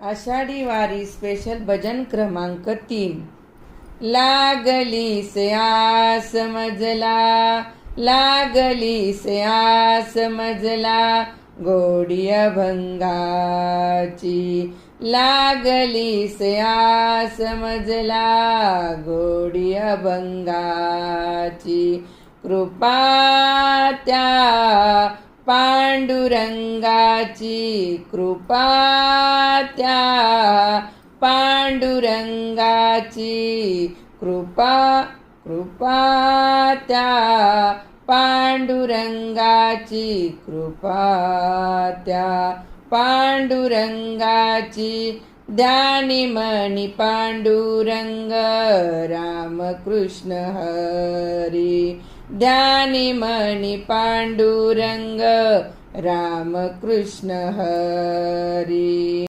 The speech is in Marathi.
आषाढी वारी स्पेशल भजन क्रमांक 3। लागली से आस मजला, लागली से आस मजला, गोडी अभंगाची। लागली से आस मजला, गोडी अभंगाची। कृपा त्या पांडुरंगाची, कृपा त्या पांडुरंगाची। कृपा त्या पांडुरंगाची, कृपा त्या पांडुरंगाची। ध्यानी मनी पांडुरंग, रामकृष्ण हरी। ध्यानी मनी पांडुरंग, रामकृष्ण हरी।